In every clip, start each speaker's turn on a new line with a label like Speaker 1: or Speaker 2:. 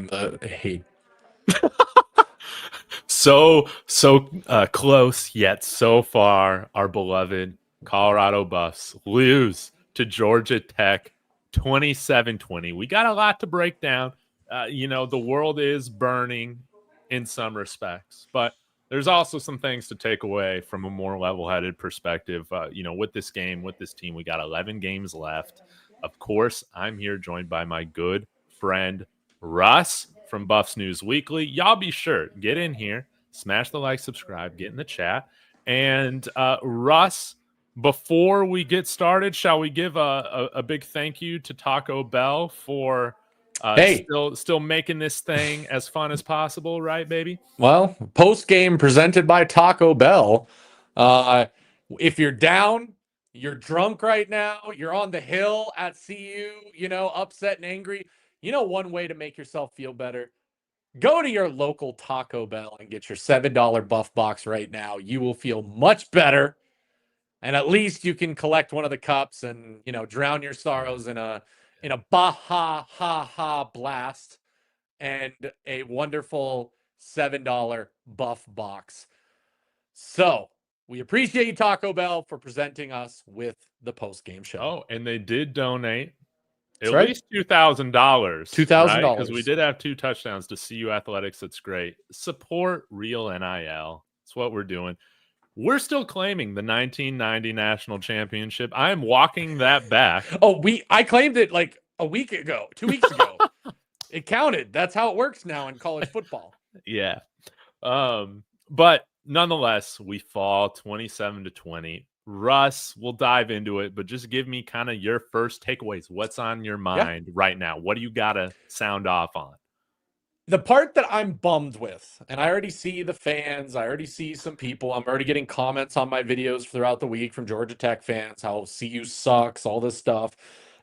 Speaker 1: spreading the hate.
Speaker 2: So close, yet so far, our beloved Colorado Buffs lose to Georgia Tech 27-20. We got a lot to break down. The world is burning in some respects, but there's also some things to take away from a more level-headed perspective. With this game, with this team, we got 11 games left. Of course, I'm here joined by my good friend, Russ from Buffs News Weekly. Y'all be sure, get in here, smash the like, subscribe, get in the chat. And Russ, before we get started, shall we give a big thank you to Taco Bell for still making this thing as fun as possible, right, baby?
Speaker 1: Well, Postgame presented by Taco Bell. If you're down, you're drunk right now, you're on the hill at CU, upset and angry, one way to make yourself feel better. Go to your local Taco Bell and get your $7 buff box right now. You will feel much better. And at least you can collect one of the cups and, drown your sorrows in a Baja ha ha blast and a wonderful $7 buff box. So we appreciate you, Taco Bell, for presenting us with the post-game show.
Speaker 2: Oh, and they did donate at least $2,000. $2,000. Because we did have 2 touchdowns to CU Athletics. That's great. Support real NIL. That's what we're doing. We're still claiming the 1990 national championship. I am walking that back.
Speaker 1: I claimed it like a week ago, 2 weeks ago. It counted. That's how it works now in college football.
Speaker 2: Yeah. But nonetheless, we fall 27-20. Russ, we'll dive into it, but just give me kind of your first takeaways. What's on your mind right now? What do you got to sound off on?
Speaker 1: The part that I'm bummed with, and I already see the fans, I already see some people, I'm already getting comments on my videos throughout the week from Georgia Tech fans, how CU sucks, all this stuff.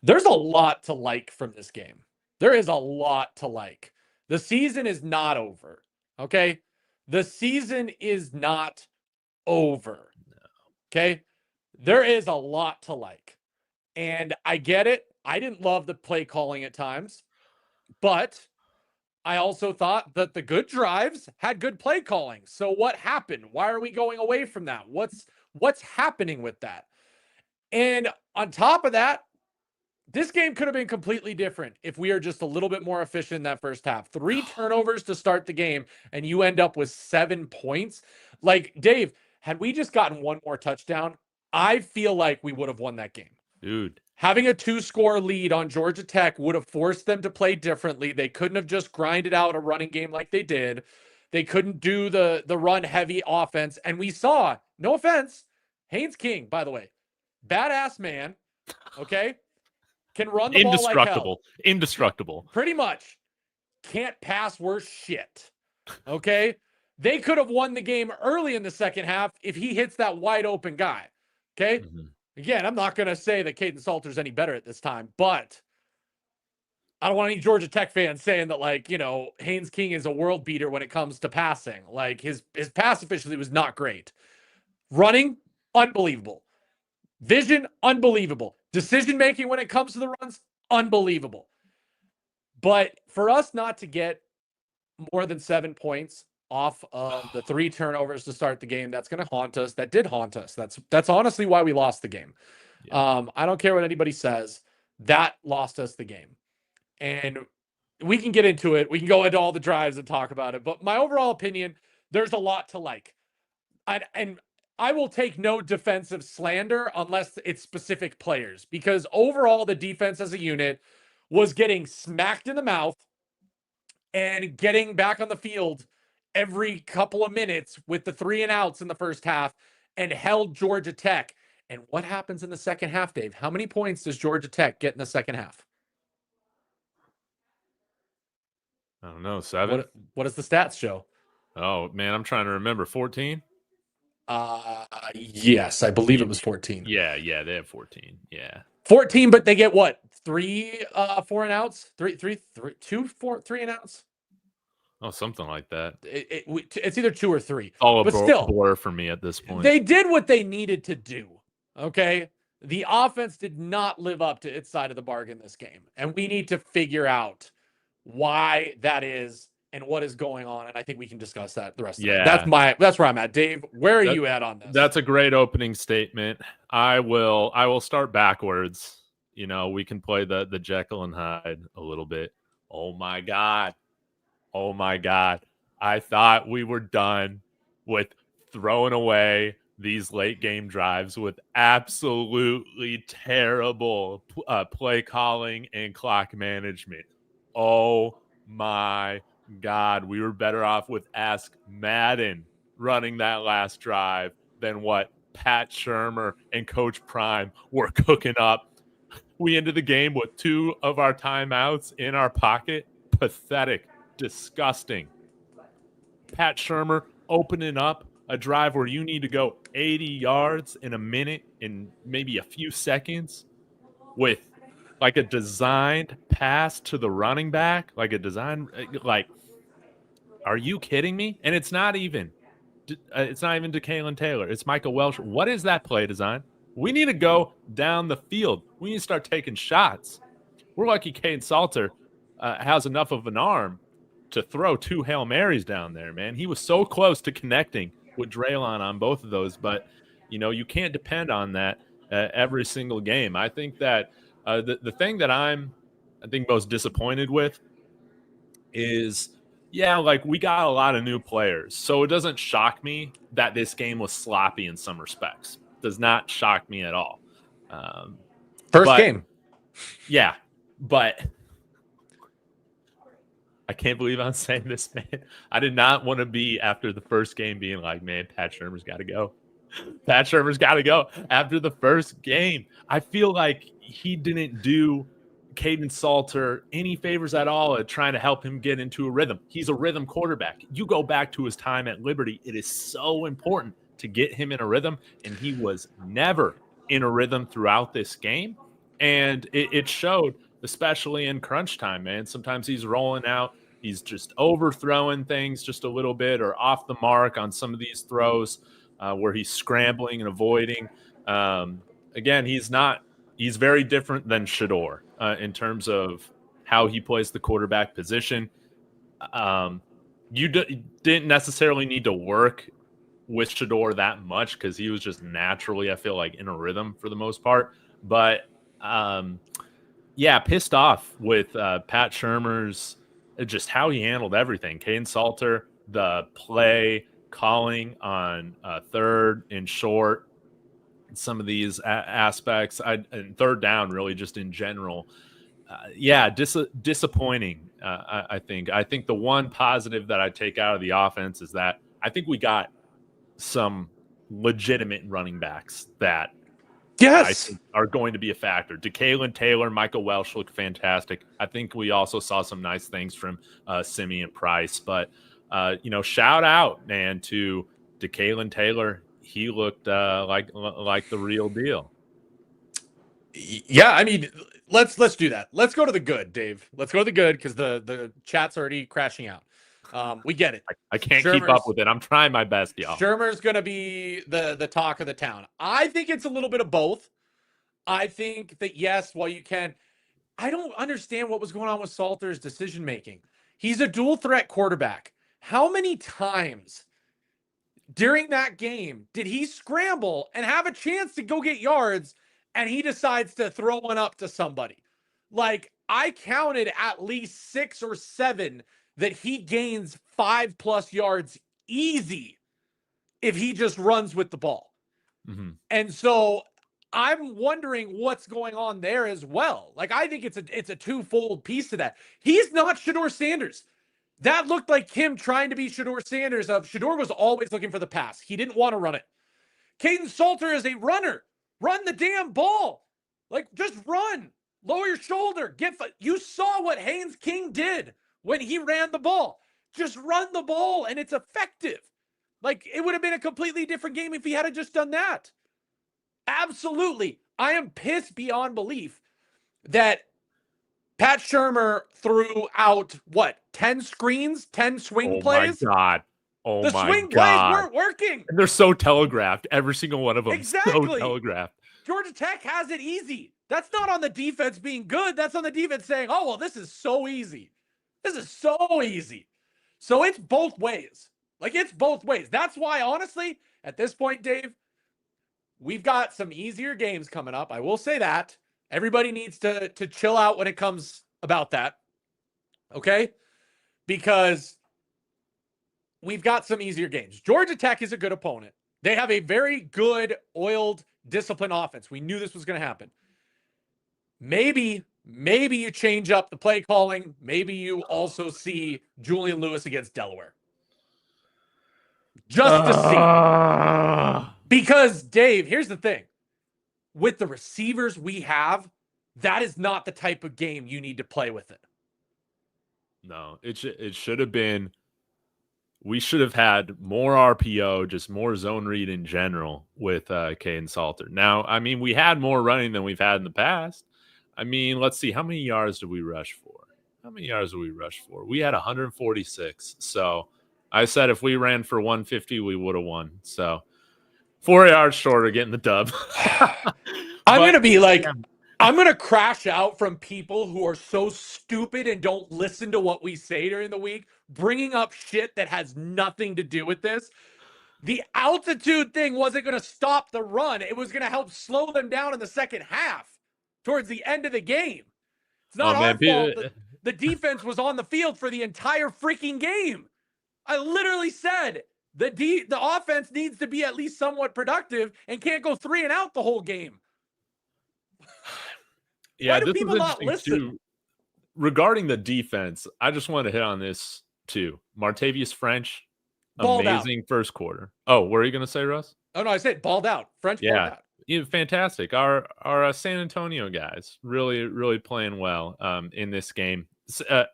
Speaker 1: There's a lot to like from this game. There is a lot to like. The season is not over, okay? The season is not over, okay? There is a lot to like. And I get it. I didn't love the play calling at times, but I also thought that the good drives had good play calling. So what happened? Why are we going away from that? What's happening with that? And on top of that, this game could have been completely different if we are just a little bit more efficient in that first half. 3 turnovers to start the game, and you end up with 7 points. Like, Dave, had we just gotten one more touchdown, I feel like we would have won that game.
Speaker 2: Dude.
Speaker 1: Having a 2-score lead on Georgia Tech would have forced them to play differently. They couldn't have just grinded out a running game like they did. They couldn't do the run-heavy offense. And we saw, no offense, Haynes King, by the way, badass man, okay? Can run the ball like hell.
Speaker 2: Indestructible.
Speaker 1: Pretty much. Can't pass worth shit, okay? They could have won the game early in the second half if he hits that wide-open guy, okay? Mm-hmm. Again, I'm not going to say that Kaidon Salter's any better at this time, but I don't want any Georgia Tech fans saying that, Haynes King is a world beater when it comes to passing. Like, his pass efficiency was not great. Running, unbelievable. Vision, unbelievable. Decision-making when it comes to the runs, unbelievable. But for us not to get more than 7 points off of the 3 turnovers to start the game, that's going to haunt us. That did haunt us. That's honestly why we lost the game. Yeah. I don't care what anybody says. That lost us the game. And we can get into it. We can go into all the drives and talk about it. But my overall opinion, there's a lot to like. And I will take no defensive slander unless it's specific players. Because overall, the defense as a unit was getting smacked in the mouth and getting back on the field every couple of minutes with the 3 and outs in the first half and held Georgia Tech. And what happens in the second half, Dave? How many points does Georgia Tech get in the second half?
Speaker 2: I don't know, 7?
Speaker 1: What does the stats show?
Speaker 2: Oh, man, I'm trying to remember. 14?
Speaker 1: Yes, I believe it was 14.
Speaker 2: Yeah, they have 14. Yeah.
Speaker 1: 14, but they get what? 3 4 and outs? 3 and outs?
Speaker 2: Oh, something like that.
Speaker 1: It's either 2 or 3.
Speaker 2: All a blur for me at this point.
Speaker 1: They did what they needed to do, okay? The offense did not live up to its side of the bargain this game, and we need to figure out why that is and what is going on, and I think we can discuss that the rest of the
Speaker 2: Yeah.
Speaker 1: night. That's where I'm at. Dave, where are you at on this?
Speaker 2: That's a great opening statement. I will start backwards. You know, we can play the Jekyll and Hyde a little bit. Oh my God. I thought we were done with throwing away these late game drives with absolutely terrible play calling and clock management. Oh my God. We were better off with Ask Madden running that last drive than what Pat Shurmur and Coach Prime were cooking up. We ended the game with 2 of our timeouts in our pocket. Pathetic. Disgusting. Pat Shurmur opening up a drive where you need to go 80 yards in a minute in maybe a few seconds with like a designed pass to the running back, like are you kidding me? And it's not even Dekalon Taylor. It's Micah Welch. What is that play design? We need to go down the field. We need to start taking shots. We're lucky Kaidon Salter has enough of an arm to throw 2 Hail Marys down there, man. He was so close to connecting with Draylon on both of those, but, you know, you can't depend on that every single game. I think that the thing that I think most disappointed with is, yeah, like we got a lot of new players. So it doesn't shock me that this game was sloppy in some respects. It does not shock me at all.
Speaker 1: First game.
Speaker 2: Yeah, but I can't believe I'm saying this, man. I did not want to be after the first game being like, man, Pat Shurmur's got to go. Pat Shurmur's got to go after the first game. I feel like he didn't do Kaidon Salter any favors at all at trying to help him get into a rhythm. He's a rhythm quarterback. You go back to his time at Liberty, it is so important to get him in a rhythm, and he was never in a rhythm throughout this game. And it showed, especially in crunch time, man. Sometimes he's rolling out. He's just overthrowing things just a little bit or off the mark on some of these throws where he's scrambling and avoiding. Again, he's very different than Shedeur in terms of how he plays the quarterback position. You didn't necessarily need to work with Shedeur that much because he was just naturally, I feel like, in a rhythm for the most part. But yeah, pissed off with Pat Shurmur's just how he handled everything. Kaidon Salter, the play calling on third and short, some of these aspects, and third down, really just in general. Yeah, disappointing. I think the one positive that I take out of the offense is that I think we got some legitimate running backs that I think are going to be a factor. Dekalon Taylor, Micah Welch looked fantastic. I think we also saw some nice things from Simeon Price. But, you know, shout out, man, to Dekalon Taylor. He looked like the real deal.
Speaker 1: Yeah, I mean, let's do that. Let's go to the good, Dave. Let's go to the good because the chat's already crashing out. We get it.
Speaker 2: I can't keep up with it. I'm trying my best, y'all.
Speaker 1: Shurmur's going to be the talk of the town. I think it's a little bit of both. I think that, yes, while you can, I don't understand what was going on with Salter's decision making. He's a dual threat quarterback. How many times during that game did he scramble and have a chance to go get yards and he decides to throw one up to somebody? Like, I counted at least 6 or 7 that he gains 5+ yards easy if he just runs with the ball. Mm-hmm. And so I'm wondering what's going on there as well. Like, I think it's a twofold piece to that. He's not Shedeur Sanders. That looked like him trying to be Shedeur Sanders. Shedeur was always looking for the pass. He didn't want to run it. Kaidon Salter is a runner. Run the damn ball. Like, just run. Lower your shoulder. You saw what Haynes King did when he ran the ball. Just run the ball, and it's effective. Like, it would have been a completely different game if he had just done that. Absolutely. I am pissed beyond belief that Pat Shurmur threw out, 10 screens, 10 swing plays?
Speaker 2: Oh, my God. Oh,
Speaker 1: the
Speaker 2: my
Speaker 1: swing
Speaker 2: God.
Speaker 1: plays weren't working.
Speaker 2: And they're so telegraphed. Every single one of them.
Speaker 1: Exactly.
Speaker 2: So telegraphed.
Speaker 1: Georgia Tech has it easy. That's not on the defense being good. That's on the defense saying, oh, well, this is so easy. This is so easy. So it's both ways. Like, it's both ways. That's why, honestly, at this point, Dave, we've got some easier games coming up. I will say that. Everybody needs to chill out when it comes about that. Okay? Because we've got some easier games. Georgia Tech is a good opponent. They have a very good, oiled, disciplined offense. We knew this was going to happen. Maybe you change up the play calling. Maybe you also see Julian Lewis against Delaware. Just to see. Because, Dave, here's the thing. With the receivers we have, that is not the type of game you need to play with it.
Speaker 2: No, it should have been. We should have had more RPO, just more zone read in general with Kaidon Salter. Now, I mean, we had more running than we've had in the past. I mean, let's see. How many yards did we rush for? We had 146. So I said if we ran for 150, we would have won. So 4 yards shorter, getting the dub.
Speaker 1: I'm going to be like, I'm going to crash out from people who are so stupid and don't listen to what we say during the week, bringing up shit that has nothing to do with this. The altitude thing wasn't going to stop the run. It was going to help slow them down in the second half towards the end of the game. It's not our fault. The defense was on the field for the entire freaking game. I literally said the offense needs to be at least somewhat productive and can't go 3 and out the whole game.
Speaker 2: Yeah,
Speaker 1: why do people not listen?
Speaker 2: Too. Regarding the defense, I just want to hit on this too. Martavius French,
Speaker 1: balled
Speaker 2: amazing
Speaker 1: out.
Speaker 2: First quarter. Oh, what are you going to say, Russ?
Speaker 1: Oh, no, I said balled out. French balled out.
Speaker 2: Yeah, fantastic. Our San Antonio guys really playing well in this game.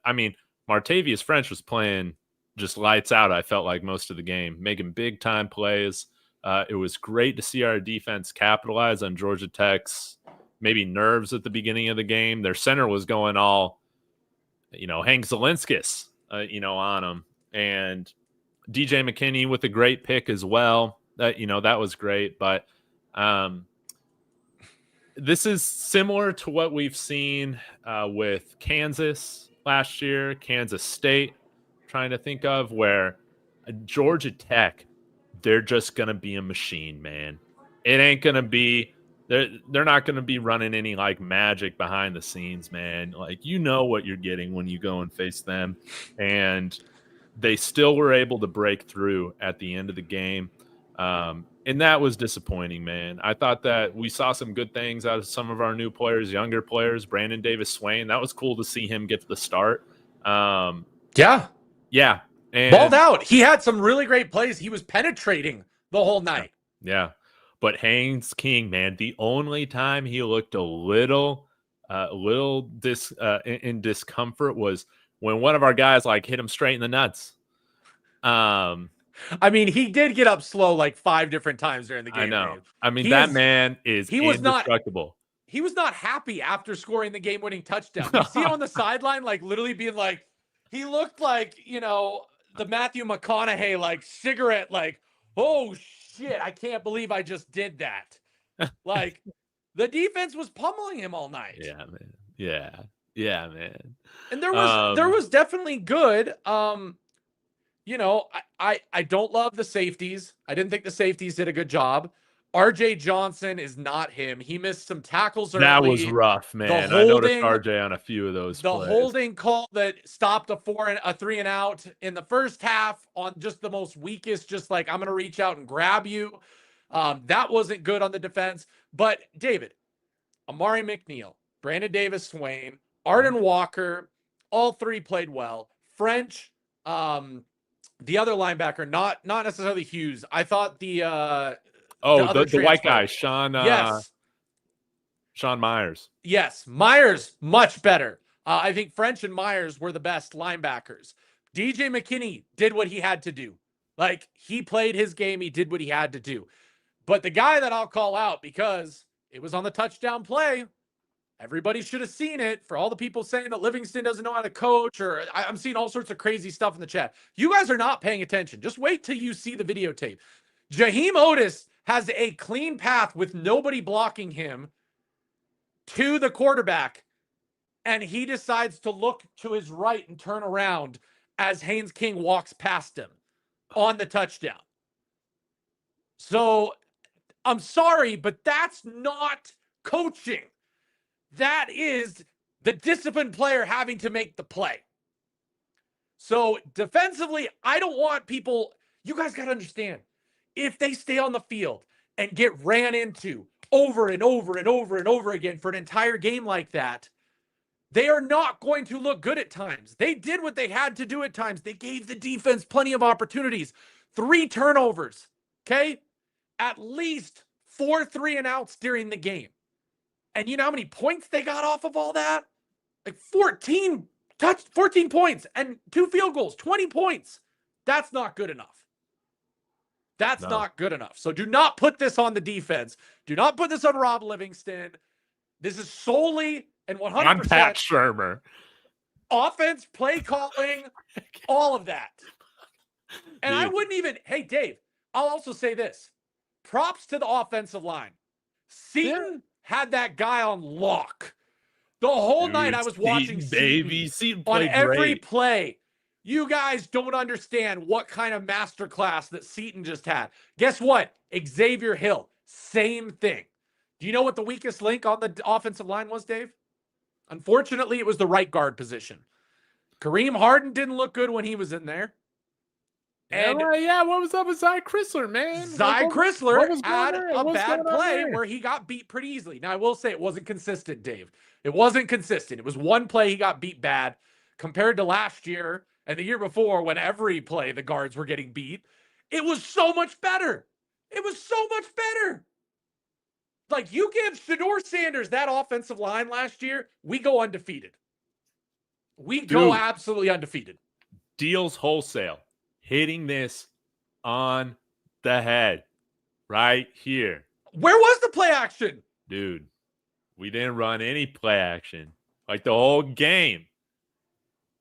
Speaker 2: I mean, Martavius French was playing just lights out, I felt like, most of the game, making big time plays. It was great to see our defense capitalize on Georgia Tech's maybe nerves at the beginning of the game. Their center was going all, Hank Zelinskis, on them. And DJ McKinney with a great pick as well. That was great. But this is similar to what we've seen with Kansas last year, Kansas State, trying to think of, where Georgia Tech, they're just going to be a machine, man. It ain't going to be, they're not going to be running any like magic behind the scenes, man. Like, what you're getting when you go and face them. And they still were able to break through at the end of the game. And that was disappointing, man. I thought that we saw some good things out of some of our new players, younger players. Brandon Davis-Swain, that was cool to see him get the start.
Speaker 1: Yeah.
Speaker 2: And
Speaker 1: balled out. He had some really great plays. He was penetrating the whole night.
Speaker 2: Yeah. But Haynes King, man, the only time he looked a little in discomfort was when one of our guys hit him straight in the nuts.
Speaker 1: I mean, he did get up slow like 5 different times during the game.
Speaker 2: I know.
Speaker 1: Dave.
Speaker 2: I mean, that man is indestructible.
Speaker 1: He was not happy after scoring the game-winning touchdown. You see him on the sideline, literally being he looked like, the Matthew McConaughey, cigarette, oh, shit, I can't believe I just did that. The defense was pummeling him all night.
Speaker 2: Yeah, man. Yeah, man.
Speaker 1: And there was definitely good. I don't love the safeties. I didn't think the safeties did a good job. RJ Johnson is not him. He missed some tackles early.
Speaker 2: That was rough, man. I noticed RJ on a few of those plays.
Speaker 1: Holding call that stopped a 3 and out in the first half on just the most weakest, I'm going to reach out and grab you. That wasn't good on the defense. But David, Amari McNeil, Brandon Davis-Swain, Arden Walker, all 3 played well. French, the other linebacker, not necessarily Hughes. I thought the
Speaker 2: white guy, Sean Myers.
Speaker 1: Yes, Myers, much better. I think French and Myers were the best linebackers. DJ McKinney did what he had to do. He played his game. He did what he had to do. But the guy that I'll call out, because it was on the touchdown play, everybody should have seen it. For all the people saying that Livingston doesn't know how to coach, or I'm seeing all sorts of crazy stuff in the chat. You guys are not paying attention. Just wait till you see the videotape. Jaheim Otis has a clean path with nobody blocking him to the quarterback. and he decides to look to his right and turn around as Haynes King walks past him on the touchdown. So I'm sorry, but that's not coaching. That is the disciplined player having to make the play. So defensively, I don't want people, you guys got to understand, if they stay on the field and get ran into over and over and over and over again for an entire game like that, they are not going to look good at times. They did what they had to do at times. They gave the defense plenty of opportunities. 3 turnovers, okay? At least 4 3-and-outs during the game. And you know how many points they got off of all that? Like 14 points and 2 field goals, 20 points. That's not good enough. That's not good enough. So do not put this on the defense. Do not put this on Rob Livingston. This is solely and 100%
Speaker 2: on Pat Shurmur.
Speaker 1: Offense, play calling, all of that. And I wouldn't even, hey, Dave, I'll also say this. Props to the offensive line. Seton had that guy on lock. The whole night I was watching Seton on every play. You guys don't understand what kind of masterclass that Seton just had. Guess what? Xavier Hill, same thing. Do you know what the weakest link on the offensive line was, Dave? Unfortunately, it was the right guard position. Kareem Harden didn't look good when he was in there.
Speaker 2: And what was up with Zy Chrysler, man?
Speaker 1: Zy Chrysler had a bad play where he got beat pretty easily. Now, I will say it wasn't consistent, Dave. It wasn't consistent. It was one play he got beat bad compared to last year and the year before when every play the guards were getting beat. It was so much better. It was so much better. Like, you give Shedeur Sanders that offensive line last year, we go undefeated. We go absolutely undefeated.
Speaker 2: Deals wholesale. Hitting this on the head right here.
Speaker 1: Where was the play action?
Speaker 2: Dude, we didn't run any play action like the whole game.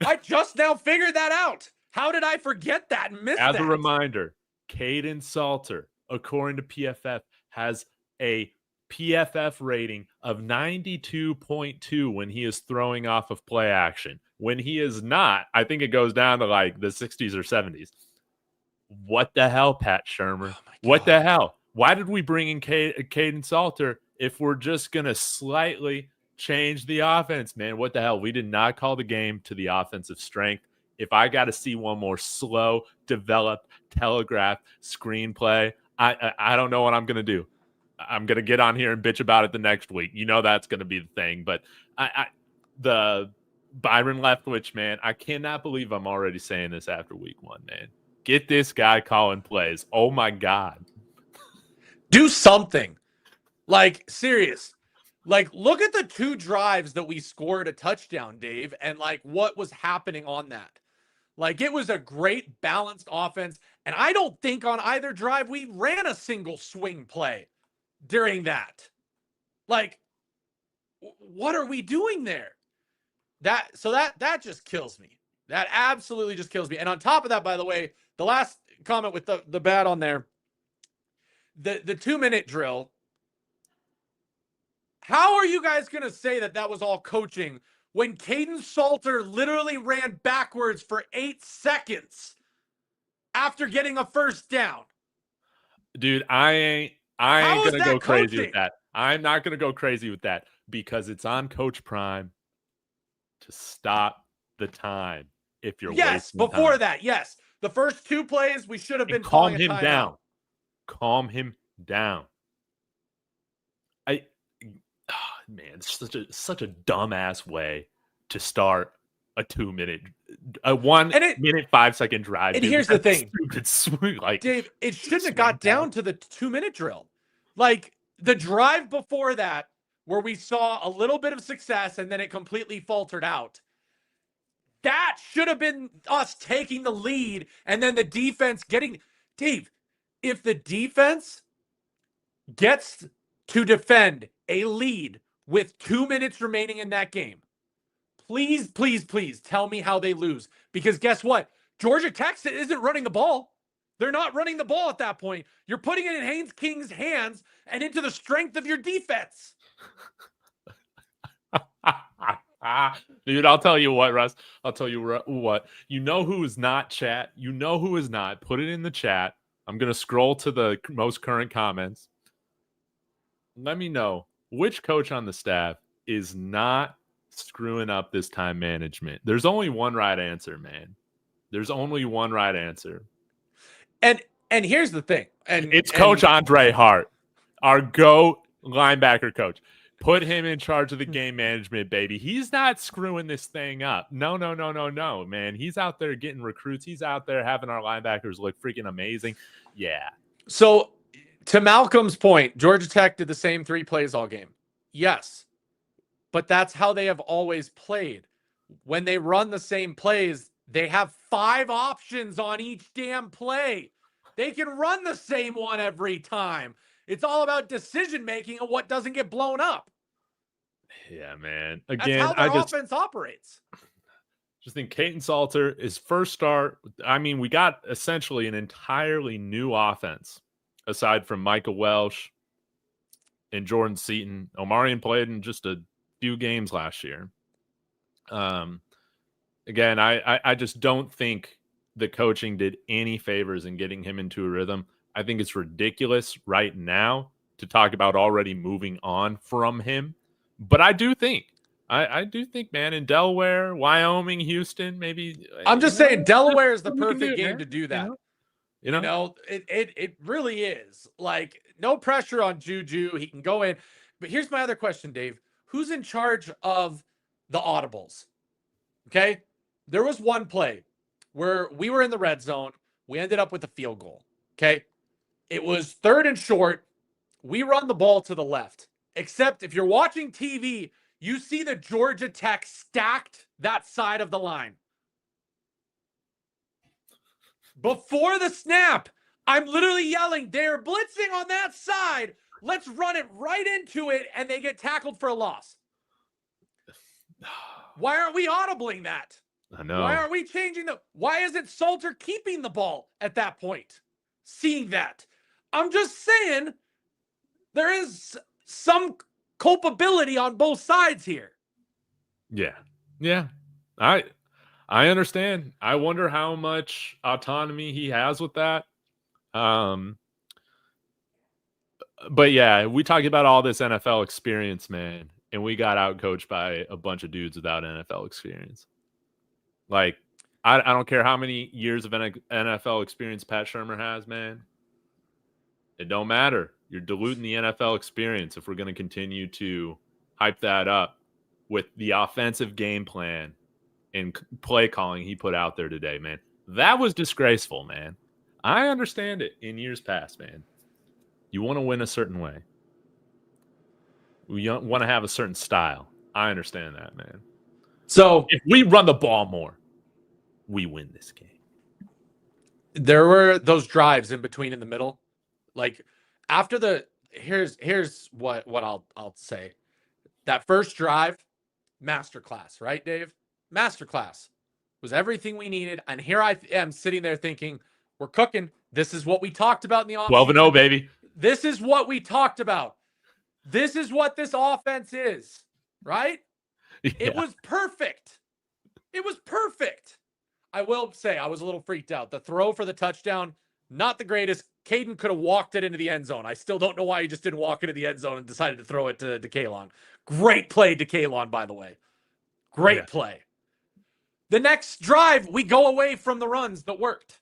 Speaker 1: I just now figured that out. How did I forget that and miss that?
Speaker 2: As a reminder, Kaidon Salter, according to PFF, has a PFF rating of 92.2 when he is throwing off of play action. When he is not, I think it goes down to like the 60s or 70s. What the hell, Pat Shurmur? What the hell? Why did we bring in Kaidon Salter if we're just going to slightly change the offense, man? What the hell? We did not call the game to the offensive strength. If I got to see one more slow, developed, telegraphed screenplay, I don't know what I'm going to do. I'm going to get on here and bitch about it the next week. You know that's going to be the thing. But the Byron Leftwich, man, I cannot believe I'm already saying this after week 1, man. Get this guy calling plays. Oh, my God.
Speaker 1: Do something. Like, serious. Like, look at the 2 drives that we scored a touchdown, Dave, and, like, what was happening on that. Like, it was a great, balanced offense, and I don't think on either drive we ran a single swing play during that. Like, what are we doing there? That just kills me. That absolutely just kills me. And on top of that, by the way, the last comment with the bad on there, the 2-minute drill. How are you guys going to say that was all coaching when Kaidon Salter literally ran backwards for 8 seconds after getting a first down?
Speaker 2: Dude, I ain't going to go crazy with that. I'm not going to go crazy with that because it's on Coach Prime to stop the time if you're wasting
Speaker 1: before
Speaker 2: time.
Speaker 1: That, yes. The first 2 plays, we should have been
Speaker 2: calm him down. Calm him down. Man, it's such a dumbass way to start a 2-minute, a 1 minute 5-second drive.
Speaker 1: And here's the thing,
Speaker 2: stupid swing, like
Speaker 1: Dave, it shouldn't have got down to the 2-minute drill. Like the drive before that, where we saw a little bit of success and then it completely faltered out. That should have been us taking the lead and then the defense getting. Dave, if the defense gets to defend a lead with 2 minutes remaining in that game, please, please, please tell me how they lose. Because guess what? Georgia Tech isn't running the ball. They're not running the ball at that point. You're putting it in Haynes King's hands and into the strength of your defense.
Speaker 2: Dude, I'll tell you what, Russ. I'll tell you what. You know who is not chat? You know who is not? Put it in the chat. I'm going to scroll to the most current comments. Let me know which coach on the staff is not screwing up this time management. There's only one right answer, man. There's only one right answer.
Speaker 1: And here's the thing. And
Speaker 2: it's Coach Andre Hart, our GOAT linebacker coach. Put him in charge of the game management, baby. He's not screwing this thing up. No, man. He's out there getting recruits. He's out there having our linebackers look freaking amazing. Yeah.
Speaker 1: So to Malcolm's point, Georgia Tech did the same 3 plays all game. Yes. But that's how they have always played. When they run the same plays, they have 5 options on each damn play. They can run the same one every time. It's all about decision-making and what doesn't get blown up.
Speaker 2: Yeah, man. Again,
Speaker 1: that's how their offense operates.
Speaker 2: Just think Kaidon Salter, his first start. I mean, we got essentially an entirely new offense aside from Micah Welch and Jordan Seaton. Omarion played in just a few games last year. Again, I just don't think the coaching did any favors in getting him into a rhythm. I think it's ridiculous right now to talk about already moving on from him. But I do think, man, in Delaware, Wyoming, Houston, maybe.
Speaker 1: I'm just saying Delaware is the perfect game to do that.
Speaker 2: You know,
Speaker 1: it really is. Like, no pressure on Juju. He can go in. But here's my other question, Dave. Who's in charge of the audibles? Okay. There was one play where we were in the red zone. We ended up with a field goal. Okay. It was 3rd and short. We run the ball to the left. Except if you're watching TV, you see the Georgia Tech stacked that side of the line. Before the snap, I'm literally yelling, they're blitzing on that side. Let's run it right into it, and they get tackled for a loss. Why aren't we audibling that?
Speaker 2: I know.
Speaker 1: Why aren't we changing why isn't Salter keeping the ball at that point? Seeing that. I'm just saying there is some culpability on both sides here.
Speaker 2: Yeah. Yeah. I understand. I wonder how much autonomy he has with that. But yeah, we talk about all this NFL experience, man, and we got outcoached by a bunch of dudes without NFL experience. Like, I don't care how many years of NFL experience Pat Shurmur has, man. It don't matter. You're diluting the NFL experience if we're going to continue to hype that up with the offensive game plan and play calling he put out there today, man. That was disgraceful, man. I understand it in years past, man. You want to win a certain way. We want to have a certain style. I understand that, man.
Speaker 1: So
Speaker 2: if we run the ball more, we win this game.
Speaker 1: There were those drives in between in the middle. Like after the here's what I'll say. That first drive, masterclass, right, Dave? Masterclass. Was everything we needed. And here I am sitting there thinking, we're cooking. This is what we talked about in the offseason.
Speaker 2: 12-0, baby.
Speaker 1: This is what we talked about. This is what this offense is, right? Yeah. It was perfect. It was perfect. I will say I was a little freaked out. The throw for the touchdown, not the greatest. Kaidon could have walked it into the end zone. I still don't know why he just didn't walk into the end zone and decided to throw it to Dekalon. Great play, Dekalon, by the way. Great play. The next drive, we go away from the runs that worked.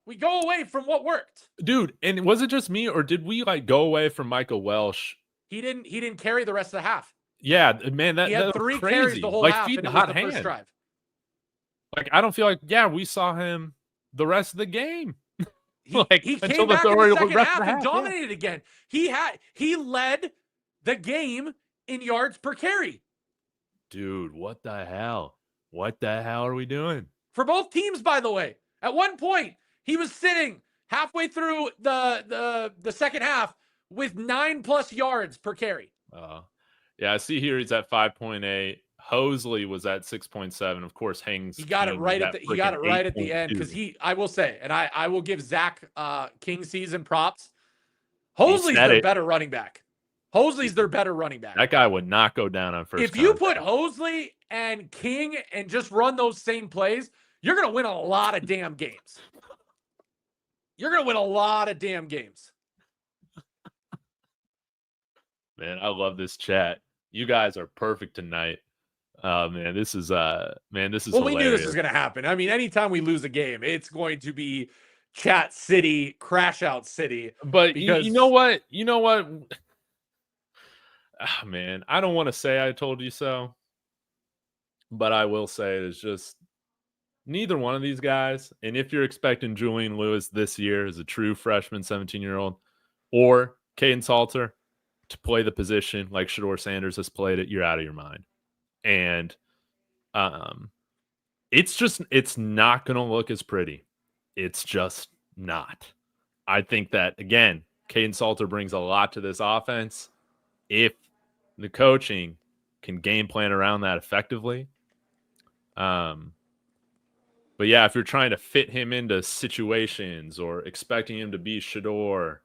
Speaker 1: We go away from what worked.
Speaker 2: Dude, and was it just me or did we go away from Micah Welch?
Speaker 1: He didn't carry the rest of the half.
Speaker 2: Yeah, man,
Speaker 1: he had 3 carries the whole half, and it was the first drive.
Speaker 2: Like, I don't feel like, we saw him the rest of the game.
Speaker 1: He came back in the second half and dominated again. He led the game in yards per carry.
Speaker 2: Dude, what the hell? What the hell are we doing?
Speaker 1: For both teams, by the way. At one point, he was sitting halfway through the second half with 9+ yards per carry.
Speaker 2: Yeah, I see here he's at 5.8. Hosley was at 6.7. Of course, Hangs.
Speaker 1: He got it right at the end because I will say, and I will give Zach King season props. Hosley's the better running back. Hosley's their better running back.
Speaker 2: That guy would not go down on first
Speaker 1: If you
Speaker 2: contact.
Speaker 1: put Hosley and King and just run those same plays, you're going to win a lot of damn games. You're going to win a lot of damn games.
Speaker 2: Man, I love this chat. You guys are perfect tonight. Man, this is
Speaker 1: Well,
Speaker 2: hilarious.
Speaker 1: we knew this was going to happen. I mean, anytime we lose a game, it's going to be chat city, crash out city.
Speaker 2: But you know what? Oh, man, I don't want to say I told you so, but I will say it is just neither one of these guys. And if you're expecting Julian Lewis this year as a true freshman 17-year-old or Kaidon Salter to play the position like Shedeur Sanders has played it, you're out of your mind. And it's not going to look as pretty. It's just not. I think that, again, Kaidon Salter brings a lot to this offense. If the coaching can game plan around that effectively. But yeah, if you're trying to fit him into situations or expecting him to be Shedeur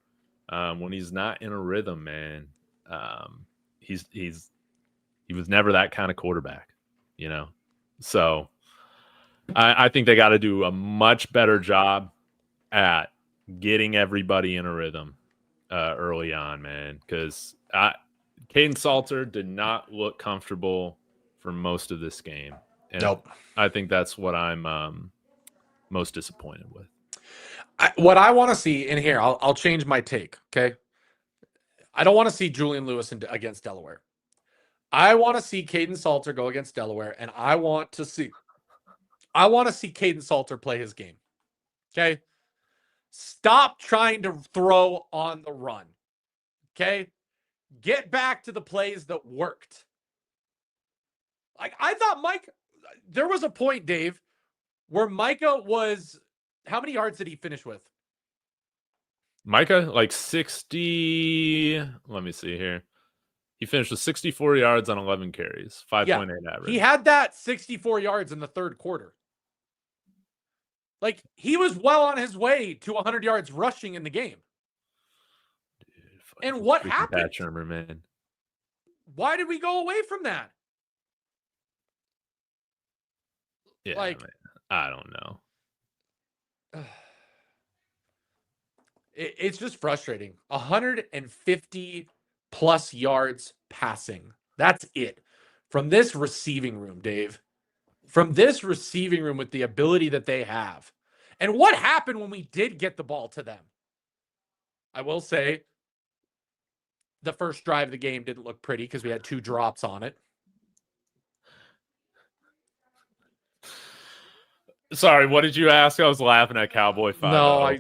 Speaker 2: when he's not in a rhythm, man, he was never that kind of quarterback, you know? So I think they got to do a much better job at getting everybody in a rhythm early on, man, because Kaidon Salter did not look comfortable for most of this game. And
Speaker 1: nope.
Speaker 2: I think that's what I'm most disappointed with.
Speaker 1: What I want to see in here, I'll change my take, okay? I don't want to see Julian Lewis against Delaware. I want to see Kaidon Salter go against Delaware, and I want to see Kaidon Salter play his game, okay? Stop trying to throw on the run, okay? Get back to the plays that worked. Like, I thought there was a point, Dave, where Micah was, how many yards did he finish with?
Speaker 2: Micah, like 60, let me see here. He finished with 64 yards on 11 carries, 5.8 average.
Speaker 1: He had that 64 yards in the third quarter. Like, he was well on his way to 100 yards rushing in the game. Dude, and what happened?
Speaker 2: Pat Shurmur, man.
Speaker 1: Why did we go away from that?
Speaker 2: Yeah, like, man, I don't know.
Speaker 1: It's just frustrating. 150 plus yards passing. That's it. From this receiving room, Dave. From this receiving room with the ability that they have. And what happened when we did get the ball to them? I will say the first drive of the game didn't look pretty because we had 2 drops on it.
Speaker 2: Sorry, what did you ask? I was laughing at Cowboy 5.
Speaker 1: No,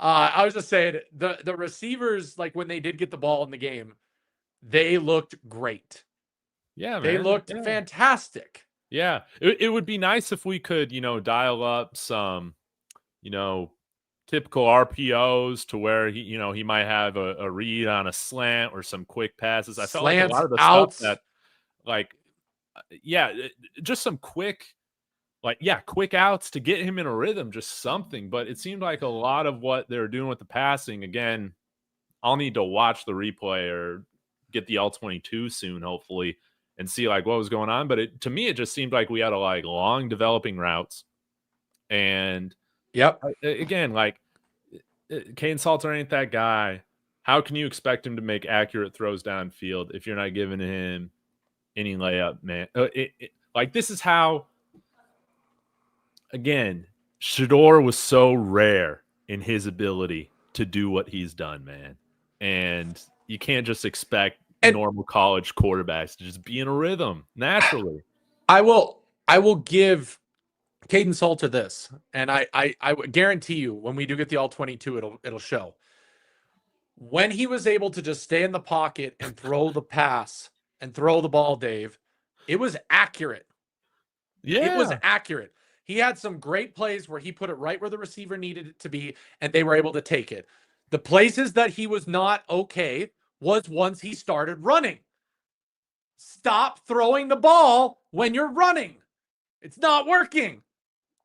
Speaker 1: I was just saying the receivers, like when they did get the ball in the game, they looked great.
Speaker 2: Yeah, man.
Speaker 1: They looked fantastic.
Speaker 2: Yeah. It would be nice if we could, dial up some, typical RPOs to where he might have a read on a slant or some quick passes. I felt like a lot of the
Speaker 1: outs.
Speaker 2: Stuff that, just some quick outs to get him in a rhythm, just something. But it seemed like a lot of what they were doing with the passing, again, I'll need to watch the replay or get the L22 soon, hopefully, and see what was going on. But to me, it just seemed like we had long developing routes. And again, Kaidon Salter ain't that guy. How can you expect him to make accurate throws downfield if you're not giving him any layup, man? This is how, again, Shedeur was so rare in his ability to do what he's done, man. And you can't just expect normal college quarterbacks to just be in a rhythm naturally.
Speaker 1: I will give Kaidon Salter this, and I guarantee you when we do get the All-22, it'll show. When he was able to just stay in the pocket and throw the pass and throw the ball, Dave, it was accurate.
Speaker 2: Yeah.
Speaker 1: It was accurate. He had some great plays where he put it right where the receiver needed it to be, and they were able to take it. The places that he was not okay was once he started running. Stop throwing the ball when you're running. It's not working.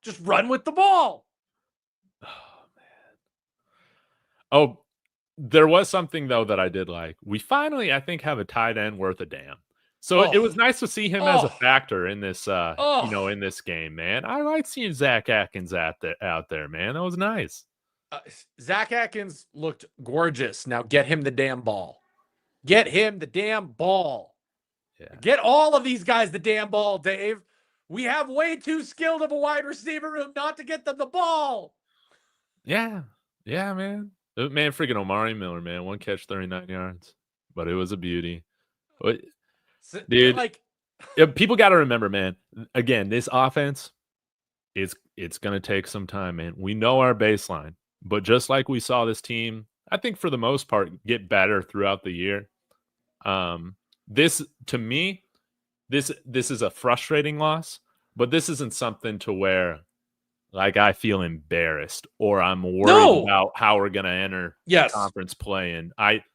Speaker 1: Just run with the ball.
Speaker 2: Oh, man. Oh, There was something though that I did like. We finally, I think, have a tight end worth a damn. So it was nice to see him as a factor in this, in this game, man. I like seeing Zach Atkins out there, man. That was nice.
Speaker 1: Zach Atkins looked gorgeous. Now get him the damn ball. Get him the damn ball. Yeah. Get all of these guys the damn ball, Dave. We have way too skilled of a wide receiver room not to get them the ball.
Speaker 2: Yeah. Yeah, man. Man, freaking Omarion Miller, man. 1 catch, 39 yards. But it was a beauty. Dude, people got to remember, man. Again, this offense, it's going to take some time, man. We know our baseline. But just like we saw this team, I think for the most part, get better throughout the year. This, to me, this is a frustrating loss. But this isn't something to where, like, I feel embarrassed or I'm worried about how we're going to enter conference play. And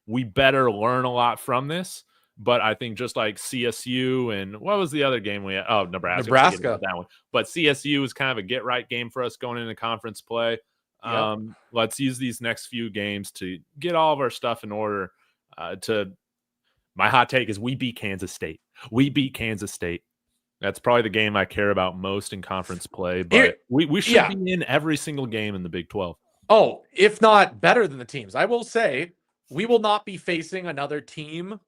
Speaker 2: we better learn a lot from this. But I think just like CSU and what was the other game we had? Oh, Nebraska. That one. But CSU was kind of a get-right game for us going into conference play. Yep. Let's use these next few games to get all of our stuff in order. My hot take is we beat Kansas State. We beat Kansas State. That's probably the game I care about most in conference play, but we should be in every single game in the Big 12.
Speaker 1: Oh, if not better than the teams. I will say we will not be facing another team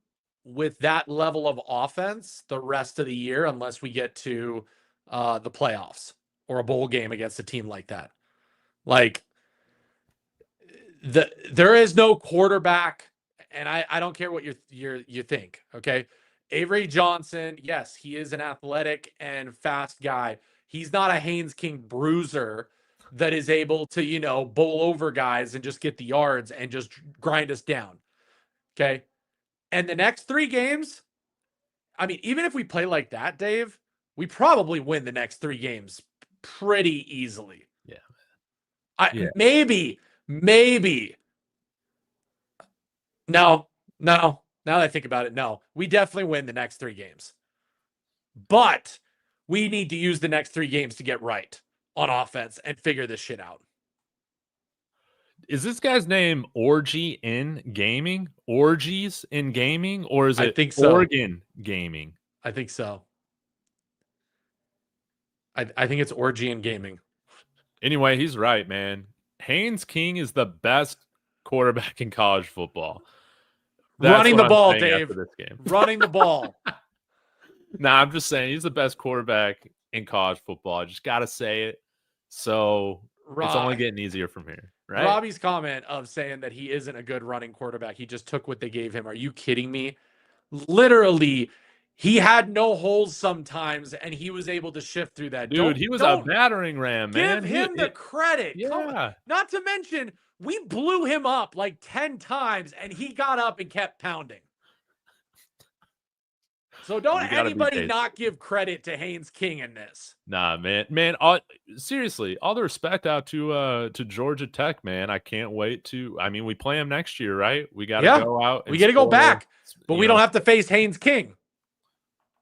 Speaker 1: with that level of offense the rest of the year unless we get to the playoffs or a bowl game against a team like that. Like, there is no quarterback, and I don't care what you think, okay? Avery Johnson, yes, he is an athletic and fast guy. He's not a Haynes King bruiser that is able to, bowl over guys and just get the yards and just grind us down. Okay. And the next 3 games, I mean, even if we play like that, Dave, we probably win the next 3 games pretty easily.
Speaker 2: Yeah.
Speaker 1: Maybe. No. Now that I think about it, no. We definitely win the next 3 games. But we need to use the next 3 games to get right on offense and figure this shit out.
Speaker 2: Is this guy's name Orgy in Gaming? Orgies in Gaming? Or is it
Speaker 1: I think so.
Speaker 2: Oregon Gaming?
Speaker 1: I think so. I think it's Orgy in Gaming.
Speaker 2: Anyway, he's right, man. Haynes King is the best quarterback in college football.
Speaker 1: Running the ball, Dave. Running the ball.
Speaker 2: Nah, I'm just saying he's the best quarterback in college football. I just got to say it. So it's only getting easier from here, right?
Speaker 1: Robbie's comment of saying that he isn't a good running quarterback. He just took what they gave him. Are you kidding me? Literally, he had no holes sometimes, and he was able to shift through that.
Speaker 2: Dude, he was a battering ram, man.
Speaker 1: Give him the credit.
Speaker 2: Yeah.
Speaker 1: Not to mention, we blew him up like 10 times, and he got up and kept pounding. So don't anybody not give credit to Haynes King in this.
Speaker 2: Nah, man. Seriously, all the respect out to Georgia Tech, man. I can't wait to. I mean, we play them next year, right? We got to go out.
Speaker 1: We got to go back, but we don't have to face Haynes King.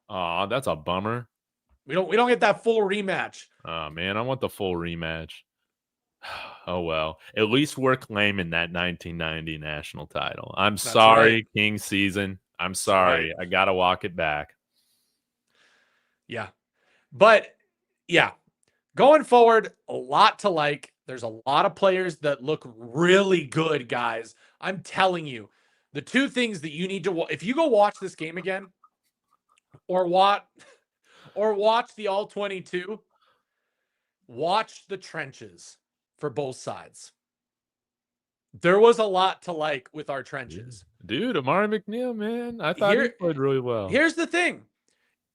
Speaker 2: Oh, that's a bummer.
Speaker 1: We don't get that full rematch.
Speaker 2: Oh man, I want the full rematch. Oh well, at least we're claiming that 1990 national title. I'm sorry, right. King season. I'm sorry. Right. I gotta walk it back.
Speaker 1: Yeah, but yeah, going forward, a lot to like. There's a lot of players that look really good, guys. I'm telling you, the 2 things that you need to if you go watch this game again. Or watch the All-22. Watch the trenches for both sides. There was a lot to like with our trenches.
Speaker 2: Dude, Amari McNeil, man. I thought he played really well.
Speaker 1: Here's the thing.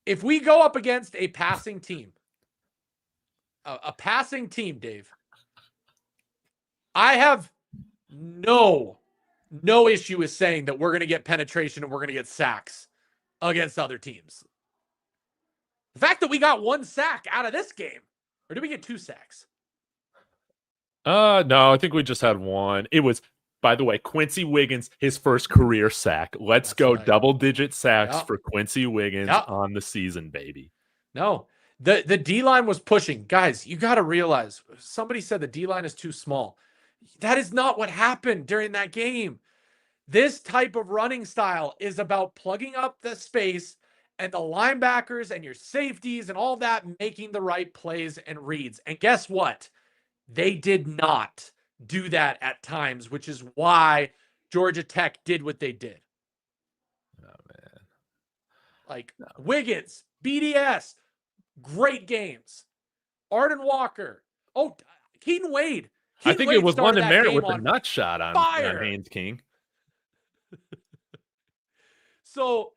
Speaker 1: If we go up against a passing team, a passing team, Dave, I have no issue with saying that we're going to get penetration and we're going to get sacks against other teams. The fact that we got 1 sack out of this game, or did we get 2 sacks?
Speaker 2: No, I think we just had 1. It was, by the way, Quincy Wiggins, his first career sack. Let's go right. Double-digit sacks for Quincy Wiggins on the season, baby.
Speaker 1: No, the D-line was pushing. Guys, you got to realize, somebody said the D-line is too small. That is not what happened during that game. This type of running style is about plugging up the space and the linebackers and your safeties and all that making the right plays and reads. And guess what? They did not do that at times, which is why Georgia Tech did what they did.
Speaker 2: Oh, man.
Speaker 1: Like Wiggins, BDS, great games. Arden Walker. Oh, Keaton Wade.
Speaker 2: I think
Speaker 1: Wade
Speaker 2: it was
Speaker 1: started
Speaker 2: London
Speaker 1: that
Speaker 2: Merritt
Speaker 1: game
Speaker 2: with the
Speaker 1: on
Speaker 2: nut shot on
Speaker 1: fire.
Speaker 2: Haynes King.
Speaker 1: So,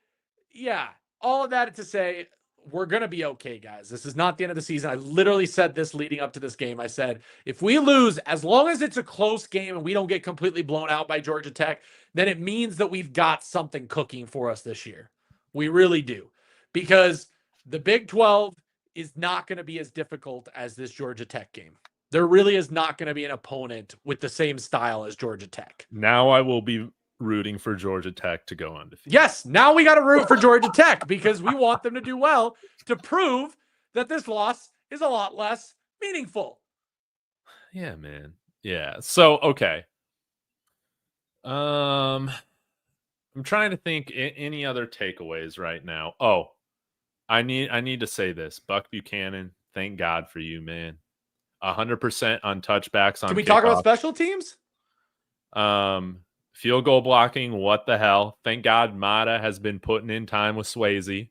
Speaker 1: yeah, all of that to say, we're going to be okay, guys. This is not the end of the season. I literally said this leading up to this game. I said, if we lose, as long as it's a close game and we don't get completely blown out by Georgia Tech, then it means that we've got something cooking for us this year. We really do. Because the Big 12 is not going to be as difficult as this Georgia Tech game. There really is not going to be an opponent with the same style as Georgia Tech.
Speaker 2: Now I will be rooting for Georgia Tech to go undefeated.
Speaker 1: Yes, now we got to root for Georgia Tech because we want them to do well to prove that this loss is a lot less meaningful.
Speaker 2: Yeah, man. Yeah. So, okay. I'm trying to think any other takeaways right now. Oh, I need to say this. Buck Buchanan, thank God for you, man. 100% on touchbacks on
Speaker 1: Can we talk about special teams?
Speaker 2: Field goal blocking, what the hell? Thank God Mata has been putting in time with Swayze.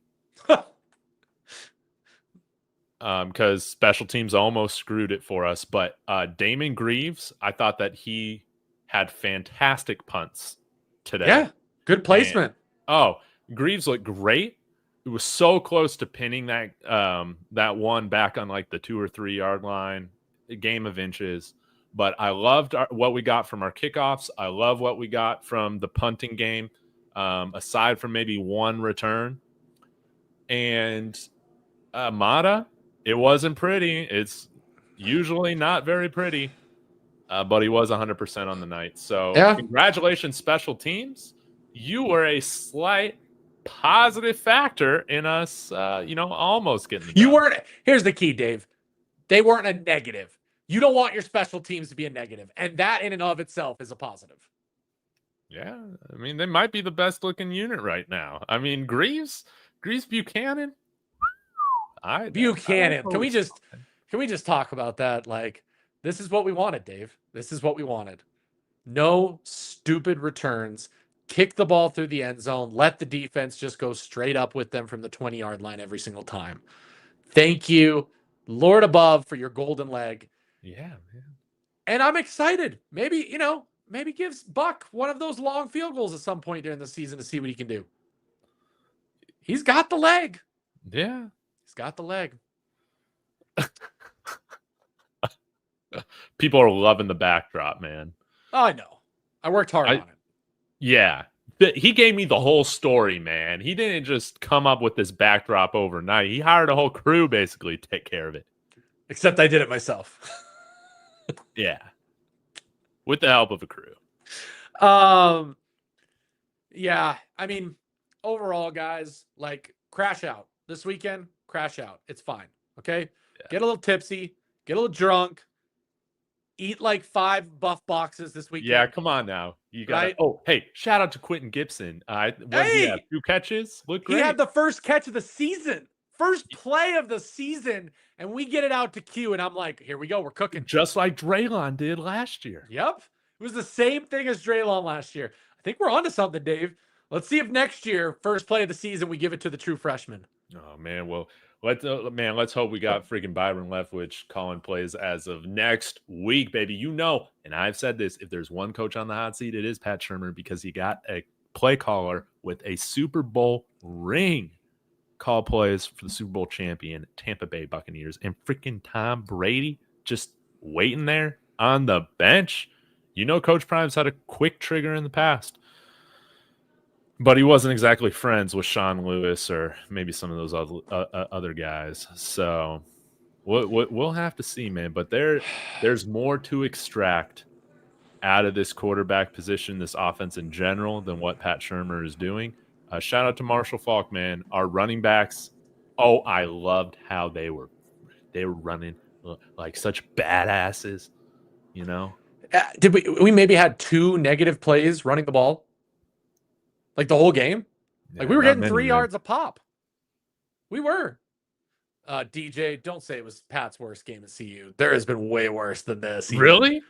Speaker 2: Because special teams almost screwed it for us. But Damon Greaves, I thought that he had fantastic punts today.
Speaker 1: Yeah, good placement.
Speaker 2: Greaves looked great. It was so close to pinning that that one back on like the 2 or 3 yard line. A game of inches. But I loved what we got from our kickoffs. I love what we got from the punting game, aside from maybe one return. And Mata, it wasn't pretty. It's usually not very pretty, but he was 100% on the night. So Congratulations, special teams. You were a slight positive factor in us, almost getting the
Speaker 1: You weren't. Here's the key, Dave. They weren't a negative. You don't want your special teams to be a negative, and that in and of itself is a positive.
Speaker 2: Yeah, I mean, they might be the best looking unit right now. I mean, Greaves Buchanan.
Speaker 1: Buchanan. Can we just talk about that? Like, this is what we wanted, Dave. This is what we wanted. No stupid returns. Kick the ball through the end zone. Let the defense just go straight up with them from the 20-yard line every single time. Thank you, Lord above, for your golden leg.
Speaker 2: Yeah, man.
Speaker 1: And I'm excited. Maybe gives Buck one of those long field goals at some point during the season to see what he can do. He's got the leg.
Speaker 2: Yeah.
Speaker 1: He's got the leg.
Speaker 2: People are loving the backdrop, man.
Speaker 1: Oh, I know. I worked hard on it.
Speaker 2: Yeah. He gave me the whole story, man. He didn't just come up with this backdrop overnight. He hired a whole crew basically to take care of it.
Speaker 1: Except I did it myself.
Speaker 2: Yeah. With the help of a crew.
Speaker 1: Yeah. I mean, overall, guys, like, crash out. This weekend, crash out. It's fine. Okay? Yeah. Get a little tipsy. Get a little drunk. Eat like 5 buff boxes this weekend.
Speaker 2: Yeah, come on now. You got right? Oh, hey, shout out to Quentin Gibson. He had 2 catches? Look great.
Speaker 1: He had the first catch of the season. First play of the season, and we get it out to Q, and I'm like, here we go, we're cooking.
Speaker 2: Just like Dekalon did last year.
Speaker 1: Yep. It was the same thing as Dekalon last year. I think we're onto something, Dave. Let's see if next year, first play of the season, we give it to the true freshman.
Speaker 2: Oh, man. Well, let's hope we got freaking Byron Leftwich calling plays as of next week, baby. And I've said this, if there's one coach on the hot seat, it is Pat Shurmur, because he got a play caller with a Super Bowl ring. Call plays for the Super Bowl champion Tampa Bay Buccaneers, and freaking Tom Brady just waiting there on the bench. Coach Prime's had a quick trigger in the past, but he wasn't exactly friends with Sean Lewis or maybe some of those other guys. So we'll have to see, man. But there's more to extract out of this quarterback position, this offense in general, than what Pat Shurmur is doing. Shout out to Marshall Faulk, man. Our running backs. Oh, I loved how they were running like such badasses,
Speaker 1: Did we maybe had 2 negative plays running the ball? Like the whole game.
Speaker 2: Yeah,
Speaker 1: Like we were
Speaker 2: not
Speaker 1: getting
Speaker 2: many,
Speaker 1: 3
Speaker 2: man.
Speaker 1: yards a pop. We were. DJ, don't say it was Pat's worst game at CU. There has been way worse than this. Even.
Speaker 2: Really?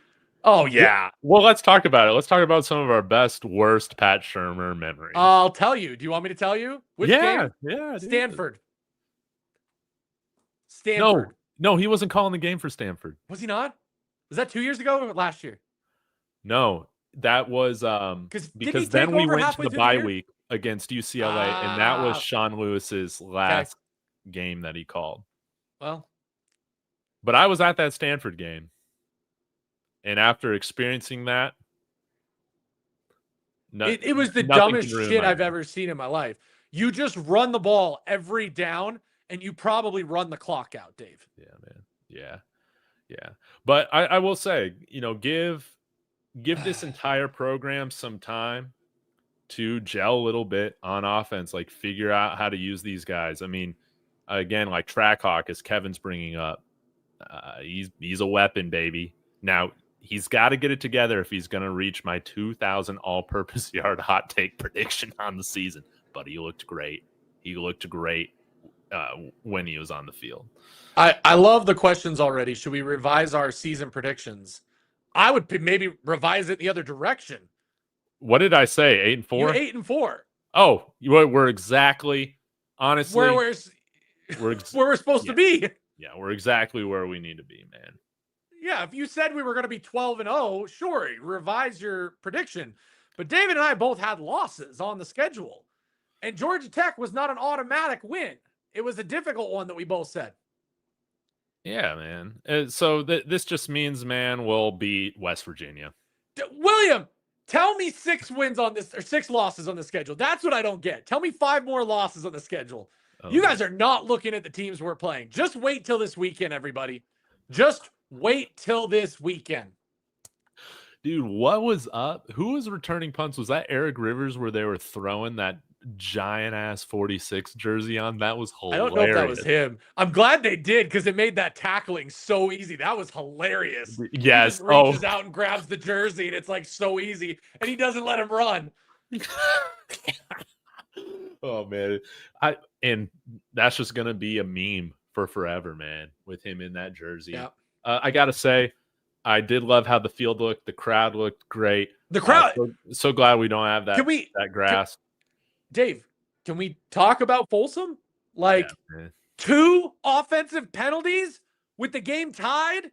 Speaker 1: Oh, yeah.
Speaker 2: Well, let's talk about it. Let's talk about some of our best, worst Pat Shurmur memories.
Speaker 1: I'll tell you. Do you want me to tell you? Which game?
Speaker 2: Yeah.
Speaker 1: Stanford.
Speaker 2: No, he wasn't calling the game for Stanford.
Speaker 1: Was he not? Was that 2 years ago or last year?
Speaker 2: No, that was because then we went to the bye week against UCLA, and that was Sean Lewis's last game that he called.
Speaker 1: Well,
Speaker 2: but I was at that Stanford game, and after experiencing that,
Speaker 1: it was the dumbest shit I've ever seen in my life. You just run the ball every down, and you probably run the clock out, Dave.
Speaker 2: Yeah, man. Yeah. But I will say, give this entire program some time to gel a little bit on offense, like figure out how to use these guys. I mean, again, like Trackhawk, as Kevin's bringing up, he's a weapon, baby. Now, he's got to get it together if he's going to reach my 2,000 all-purpose yard hot take prediction on the season. But he looked great. When he was on the field.
Speaker 1: I love the questions already. Should we revise our season predictions? I would maybe revise it the other direction.
Speaker 2: What did I say? 8-4?
Speaker 1: You're 8-4.
Speaker 2: Oh, we're exactly, honestly,
Speaker 1: where we're supposed to be.
Speaker 2: Yeah, we're exactly where we need to be, man.
Speaker 1: Yeah, if you said we were going to be 12-0, sure, revise your prediction. But David and I both had losses on the schedule. And Georgia Tech was not an automatic win. It was a difficult one that we both said.
Speaker 2: Yeah, man. So this just means, man, we'll beat West Virginia.
Speaker 1: William, tell me 6 wins on this, or 6 losses on the schedule. That's what I don't get. Tell me 5 more losses on the schedule. You guys are not looking at the teams we're playing. Just wait till this weekend, everybody. Just wait till this weekend.
Speaker 2: Dude, what was up? Who was returning punts? Was that Eric Rivers where they were throwing that giant ass 46 jersey on? That was hilarious.
Speaker 1: I don't know if that was him. I'm glad they did, because it made that tackling so easy. That was hilarious.
Speaker 2: Yes.
Speaker 1: He just reaches out and grabs the jersey, and it's like so easy, and he doesn't let him run.
Speaker 2: Oh man, and that's just gonna be a meme for forever, man, with him in that jersey.
Speaker 1: Yeah.
Speaker 2: I gotta say, I did love how the field looked. The crowd looked great.
Speaker 1: The crowd.
Speaker 2: So glad we don't have that. That grass.
Speaker 1: Dave, can we talk about Folsom? Like 2 offensive penalties with the game tied.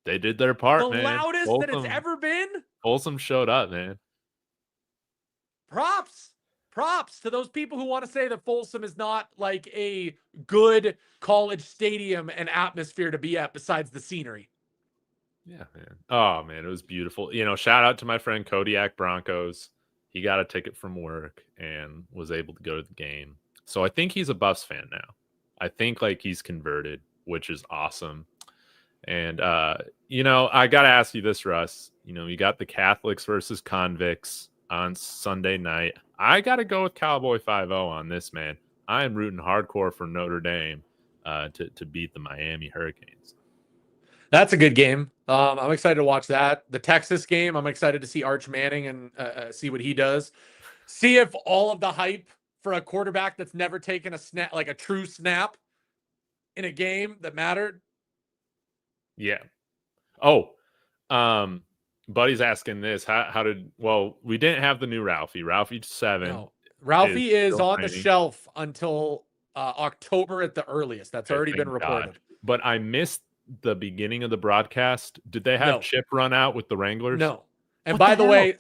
Speaker 2: They did their part, man.
Speaker 1: The loudest that it's ever been.
Speaker 2: Folsom showed up, man.
Speaker 1: Props to those people who want to say that Folsom is not like a good college stadium and atmosphere to be at besides the scenery.
Speaker 2: Yeah, man. Oh, man, it was beautiful. Shout out to my friend Kodiak Broncos. He got a ticket from work and was able to go to the game. So I think he's a Buffs fan now. I think he's converted, which is awesome. And, I got to ask you this, Russ. You got the Catholics versus convicts on Sunday night. I got to go with Cowboy 5-0 on this, man. I am rooting hardcore for Notre Dame to beat the Miami Hurricanes.
Speaker 1: That's a good game. I'm excited to watch that. The Texas game, I'm excited to see Arch Manning and see what he does. See if all of the hype for a quarterback that's never taken a snap, like a true snap in a game that mattered. Yeah.
Speaker 2: Oh, Buddy's asking this. How did we didn't have the new Ralphie. Ralphie 7.
Speaker 1: No. Ralphie is on the shelf until October at the earliest. That's already been reported.
Speaker 2: God. But I missed the beginning of the broadcast. Did they have Chip run out with the Wranglers?
Speaker 1: No. And by the way,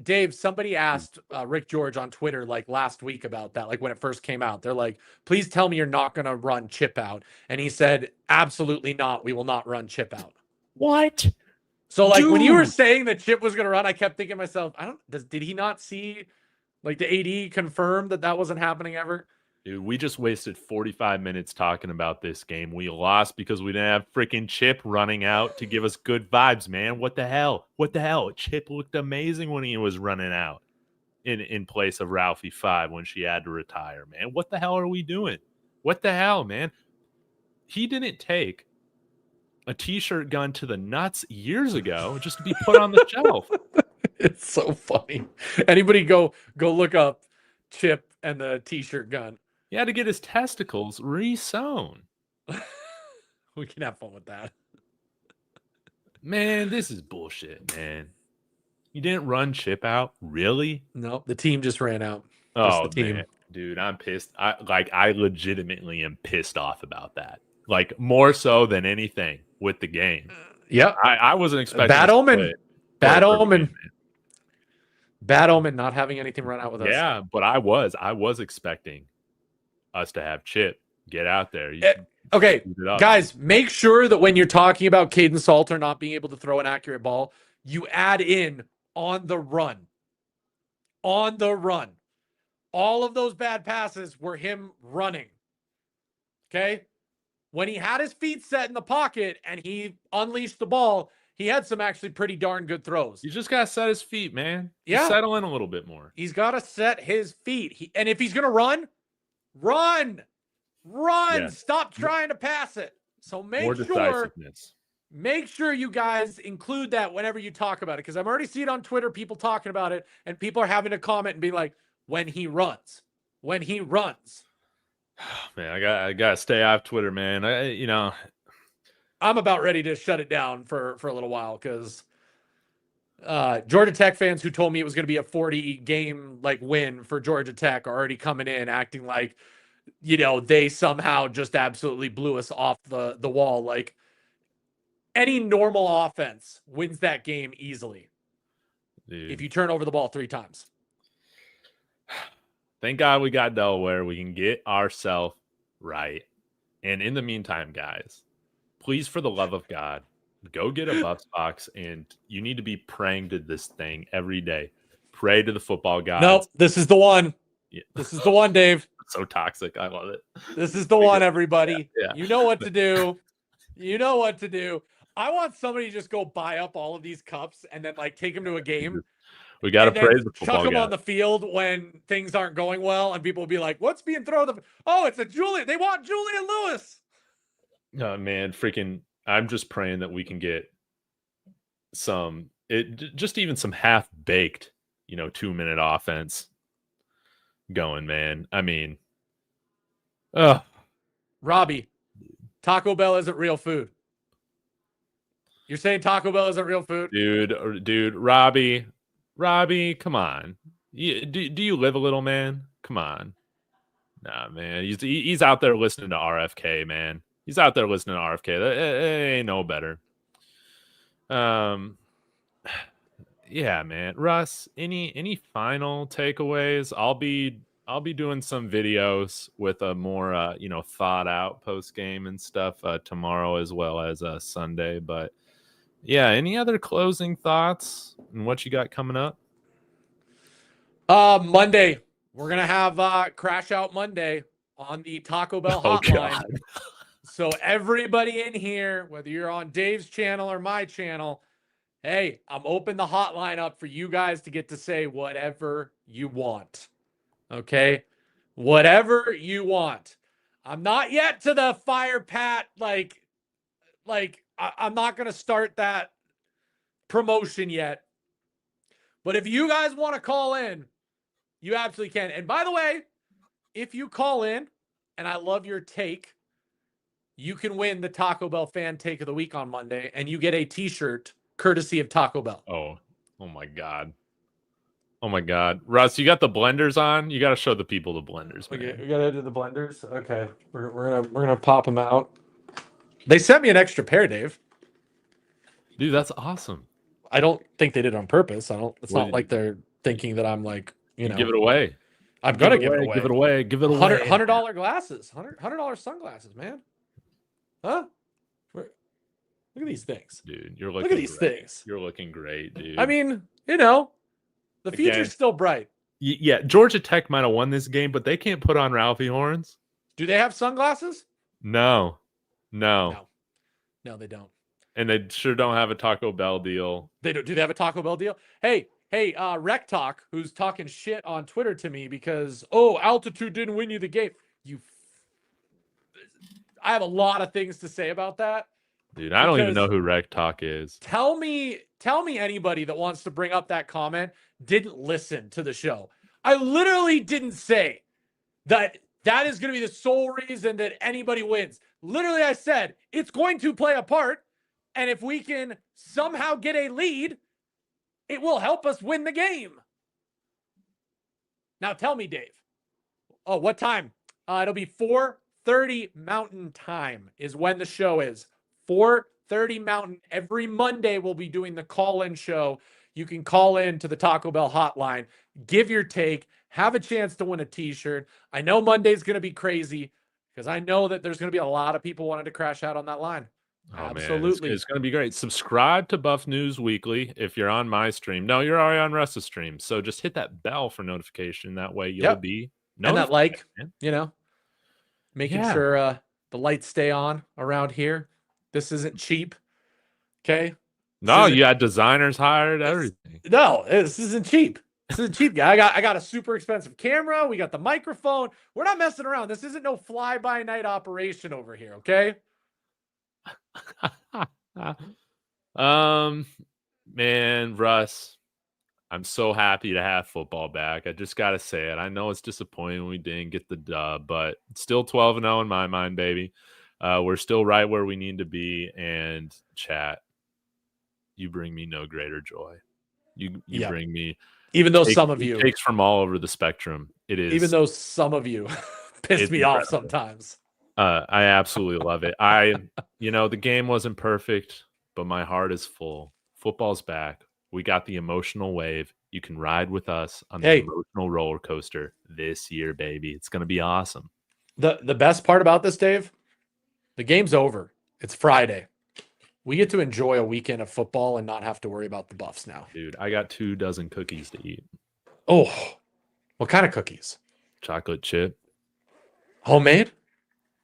Speaker 1: Dave, somebody asked Rick George on Twitter last week about that, when it first came out. They're like, please tell me you're not going to run Chip out. And he said, absolutely not. We will not run Chip out.
Speaker 2: What?
Speaker 1: So when you were saying that Chip was going to run, I kept thinking to myself, did he not see the AD confirm that wasn't happening ever?
Speaker 2: Dude, we just wasted 45 minutes talking about this game. We lost because we didn't have freaking Chip running out to give us good vibes, man. What the hell? Chip looked amazing when he was running out in place of Ralphie 5 when she had to retire, man. What the hell are we doing? What the hell, man? He didn't take a T-shirt gun to the nuts years ago just to be put on the shelf.
Speaker 1: It's so funny. Anybody go look up chip and the t-shirt gun.
Speaker 2: He had to get his testicles re-sewn.
Speaker 1: We can have fun with that.
Speaker 2: Man, this is bullshit, man. You didn't run Chip out? Really?
Speaker 1: No, the team just ran out.
Speaker 2: Oh,
Speaker 1: the team.
Speaker 2: man. Dude, I'm pissed. I legitimately am pissed off about that. Like, more so than anything with the game.
Speaker 1: Yep.
Speaker 2: I wasn't expecting
Speaker 1: Bad
Speaker 2: us to
Speaker 1: omen.
Speaker 2: play
Speaker 1: Bad
Speaker 2: for a
Speaker 1: omen.
Speaker 2: game, man.
Speaker 1: Bad omen not having anything run out with us.
Speaker 2: Yeah, but I was expecting us to have Chip get out there.
Speaker 1: Okay,
Speaker 2: Speed it up.
Speaker 1: guys, make sure that when you're talking about Kaidon Salter not being able to throw an accurate ball, you add in on the run. On the run. All of those bad passes were him running. Okay? When he had his feet set in the pocket and he unleashed the ball, he had some actually pretty darn good throws.
Speaker 2: You just got to set his feet, man.
Speaker 1: Yeah.
Speaker 2: Just settle in a little bit more.
Speaker 1: He's got to set his feet. And if he's going to run, run. Run.
Speaker 2: Yeah.
Speaker 1: Stop trying to pass it. So make
Speaker 2: More
Speaker 1: sure
Speaker 2: decisiveness.
Speaker 1: Make sure you guys include that whenever you talk about it, because I'm already seeing on Twitter people talking about it, and people are having to comment and be like, when he runs.
Speaker 2: Man, I gotta stay off Twitter, man.
Speaker 1: I'm about ready to shut it down for a little while, because Georgia Tech fans who told me it was going to be a 40 game win for Georgia Tech are already coming in acting like, they somehow just absolutely blew us off the wall. Like, any normal offense wins that game easily.
Speaker 2: Dude.
Speaker 1: If you turn over the ball 3 times.
Speaker 2: Thank God we got Delaware. We can get ourselves right. And in the meantime, guys, please, for the love of God, go get a Buffs box, and you need to be praying to this thing every day. Pray to the football gods.
Speaker 1: Nope, this is the one.
Speaker 2: Yeah.
Speaker 1: This is the one, Dave.
Speaker 2: So toxic. I love it.
Speaker 1: This is the one, everybody.
Speaker 2: Yeah.
Speaker 1: You know what to do. You know what to do. I want somebody to just go buy up all of these cups and then take them to a game.
Speaker 2: We got to praise the
Speaker 1: chuck
Speaker 2: football
Speaker 1: them
Speaker 2: god.
Speaker 1: on the field when things aren't going well, and people will be like, "What's being thrown?" Oh, it's a Julian. They want Julian Lewis.
Speaker 2: Oh, man, freaking! I'm just praying that we can get just even some half baked, 2-minute offense going, man. I mean,
Speaker 1: Robbie, Taco Bell isn't real food. You're saying Taco Bell isn't real food?
Speaker 2: Dude, Robbie, come on. Do you live a little, man? Come on. Nah, man. He's out there listening to RFK, man. He's out there listening to RFK. That ain't no better. Yeah, man. Russ, any final takeaways? I'll be doing some videos with a more thought out post game and stuff tomorrow as well as Sunday. But yeah, any other closing thoughts and what you got coming up?
Speaker 1: Monday, we're gonna have Crash Out Monday on the Taco Bell hotline. So everybody in here, whether you're on Dave's channel or my channel, hey, I'm open the hotline up for you guys to get to say whatever you want. Okay? Whatever you want. I'm not yet to the fire pat, I'm not going to start that promotion yet. But if you guys want to call in, you absolutely can. And by the way, if you call in and I love your take, you can win the Taco Bell fan take of the week on Monday, and you get a t-shirt courtesy of Taco Bell.
Speaker 2: Oh my God. Oh my God. Russ, you got the blenders on? You got to show the people the blenders, man.
Speaker 1: Okay, we got to do the blenders. Okay. We're going to pop them out. They sent me an extra pair, Dave.
Speaker 2: Dude, that's awesome.
Speaker 1: I don't think they did it on purpose. It's not like they're thinking that I'm
Speaker 2: give it away.
Speaker 1: I'm going to give it away.
Speaker 2: Give it away. Give it away.
Speaker 1: $100 glasses. $100 sunglasses, man. Huh? Look at these things.
Speaker 2: Dude, you're looking
Speaker 1: Look at these things.
Speaker 2: You're looking great, dude.
Speaker 1: I mean, the future's still bright.
Speaker 2: Yeah, Georgia Tech might have won this game, but they can't put on Ralphie horns.
Speaker 1: Do they have sunglasses?
Speaker 2: No,
Speaker 1: they don't.
Speaker 2: And they sure don't have a Taco Bell deal.
Speaker 1: They don't. Do they have a Taco Bell deal? Hey, Rec Talk, who's talking shit on Twitter to me because altitude didn't win you the game. I have a lot of things to say about that.
Speaker 2: Dude, I don't even know who Rec Talk is.
Speaker 1: Tell me anybody that wants to bring up that comment didn't listen to the show. I literally didn't say that is going to be the sole reason that anybody wins. Literally, I said it's going to play a part. And if we can somehow get a lead, it will help us win the game. Now tell me, Dave. Oh, what time? It'll be 4:30 Mountain Time is when the show is. 4:30 Mountain. Every Monday we'll be doing the call-in show. You can call in to the Taco Bell hotline, give your take, have a chance to win a t-shirt. I know Monday's going to be crazy because I know that there's going to be a lot of people wanting to crash out on that line.
Speaker 2: Oh,
Speaker 1: absolutely.
Speaker 2: Man, it's going to be great. Subscribe to Buff News Weekly if you're on my stream. No, you're already on Russ's stream. So just hit that bell for notification. That way you'll be
Speaker 1: and that like, making sure the lights stay on around here. This isn't cheap. Okay.
Speaker 2: No, you had designers hired, everything.
Speaker 1: No, this isn't cheap. This isn't cheap, guy. I got a super expensive camera. We got the microphone. We're not messing around. This isn't no fly-by-night operation over here, okay?
Speaker 2: Man, Russ, I'm so happy to have football back. I just gotta say it. I know it's disappointing we didn't get the dub, but still 12-0 in my mind, baby. We're still right where we need to be. And chat, you bring me no greater joy. You bring me,
Speaker 1: even though some of you
Speaker 2: takes from all over the spectrum. It is,
Speaker 1: even though some of you piss me off sometimes.
Speaker 2: I absolutely love it. The game wasn't perfect, but my heart is full. Football's back. We got the emotional wave. You can ride with us on the emotional roller coaster this year, baby. It's going to be awesome.
Speaker 1: The best part about this, Dave, the game's over. It's Friday. We get to enjoy a weekend of football and not have to worry about the Buffs now.
Speaker 2: Dude, I got 24 cookies to eat.
Speaker 1: Oh, what kind of cookies?
Speaker 2: Chocolate chip.
Speaker 1: Homemade?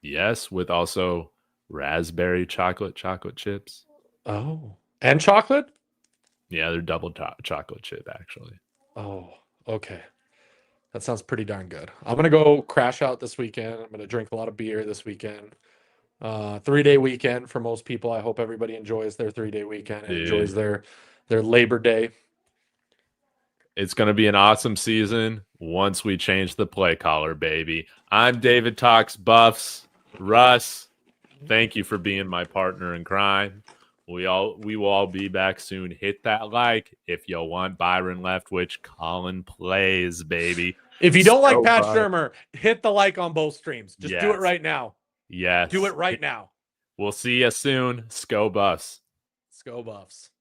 Speaker 2: Yes, with also raspberry chocolate chips.
Speaker 1: Oh, and chocolate?
Speaker 2: Yeah, they're double chocolate chip, actually.
Speaker 1: Oh, okay. That sounds pretty darn good. I'm going to go crash out this weekend. I'm going to drink a lot of beer this weekend. 3-day weekend for most people. I hope everybody enjoys their 3-day weekend and enjoys their Labor Day.
Speaker 2: It's going to be an awesome season once we change the play caller, baby. I'm David Talks Buffs. Russ, thank you for being my partner in crime. We will all be back soon. Hit that like if you want Byron Leftwich calling plays, baby.
Speaker 1: If you don't like Pat Shurmur, hit the like on both streams. Just do it right now.
Speaker 2: Yes.
Speaker 1: Do it right now.
Speaker 2: We'll see you soon. Sco Buffs.
Speaker 1: Sco Buffs.